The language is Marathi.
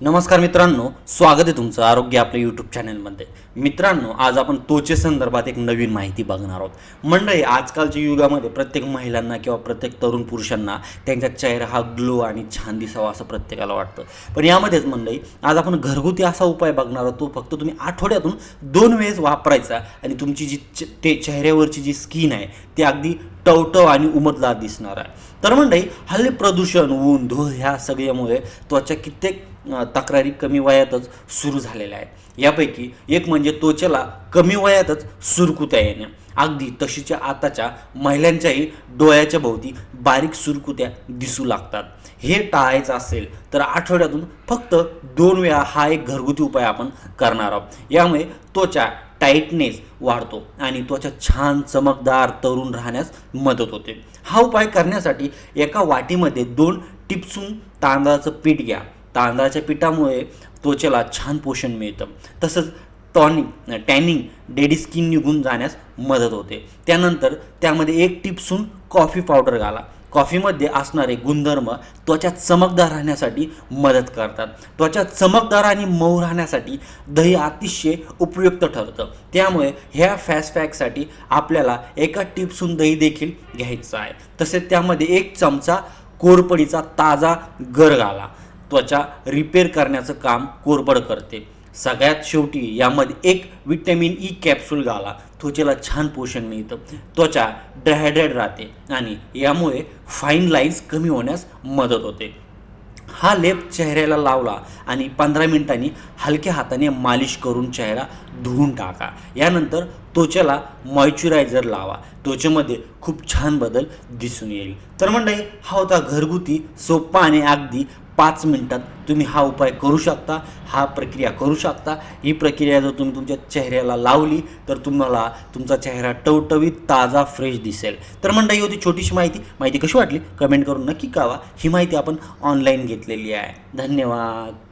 नमस्कार मित्रांनो, स्वागत आहे तुमचं आरोग्य आपल्या यूट्यूब चॅनलमध्ये. मित्रांनो, आज आपण त्वचेसंदर्भात एक नवीन माहिती बघणार आहोत. मंडळी, आजकालच्या युगामध्ये प्रत्येक महिलांना किंवा प्रत्येक तरुण पुरुषांना त्यांचा चेहरा हा ग्लो आणि छान दिसावा असं प्रत्येकाला वाटतं. पण यामध्येच मंडळी, आज आपण घरगुती असा उपाय बघणार आहोत. तो फक्त तुम्ही आठवड्यातून 2 वेळेस वापरायचा आणि तुमची जी चेहऱ्यावरची जी स्किन आहे ती अगदी टवटव आणि उमदला दिसणार आहे. तर मंडळी, हल्ली प्रदूषण, ऊन, धूळ ह्या सगळ्यामुळे त्वचा कित्येक तक्रारी कमी वयातच सुरू झालेल्या आहेत. यापैकी एक म्हणजे त्वचेला कमी वयातच सुरकुत्या येणे. अगदी तशीच्या आताच्या महिलांच्याही डोळ्याच्या भोवती बारीक सुरकुत्या दिसू लागतात. हे टाळायचं असेल तर आठवड्यातून फक्त 2 वेळा हा एक घरगुती उपाय आपण करणार आहोत. यामुळे त्वचा टाईटनेस वाढतो आणि त्वचा छान चमकदार तरुण राहण्यास मदत होते. हा उपाय करण्यासाठी एका वाटीमध्ये 2 टिपसून तांदळाचं पीठ घ्या. तांदळाच्या पिठामुळे त्वचेला छान पोषण मिळतं. तसंच टॅनिंग डेडी स्किन निघून जाण्यास मदत होते. त्यानंतर त्यामध्ये 1 टिपसून कॉफी पावडर घाला. कॉफीमध्ये असणारे गुणधर्म त्वचा चमकदार राहण्यासाठी मदत करतात. त्वचा चमकदार आणि मऊ राहण्यासाठी दही अतिशय उपयुक्त ठरतं. त्यामुळे ह्या फॅस्ट पॅकसाठी आपल्याला 1 टिपसून दही देखील घ्यायचं आहे. तसेच त्यामध्ये 1 चमचा कोरपडीचा ताजा गर घाला. त्वचा रिपेअर करण्याचं काम कोरपड करते. सगळ्यात शेवटी यामध्ये 1 व्हिटॅमिन ई कॅप्सूल घाला. त्वचेला छान पोषण मिळतं. त्वचा डिहायड्रेट राहते आणि यामुळे फाईन लाईन्स कमी होण्यास मदत होते. हा लेप चेहऱ्याला लावला आणि 15 मिनिटांनी हलक्या हाताने मालिश करून चेहरा धुवून टाका. यानंतर त्वचेला मॉइश्चरायझर लावा. त्वचेमध्ये खूप छान बदल दिसून येईल. तर मंडळी, हा होता घरगुती, सोपा आणि अगदी 5 मिनिटात तुम्ही हा उपाय करू शकता. हा प्रक्रिया करू शकता. ही प्रक्रिया जर तुम्ही तुमच्या चेहऱ्याला लावली तर तुम्हाला तुमचा चेहरा टवटवीत, ताजा, फ्रेश दिसेल. तर मंडळी, होती छोटीशी माहिती कशी वाटली कमेंट करून नक्की कळवा. ही माहिती आपण ऑनलाईन घेतलेली आहे. धन्यवाद.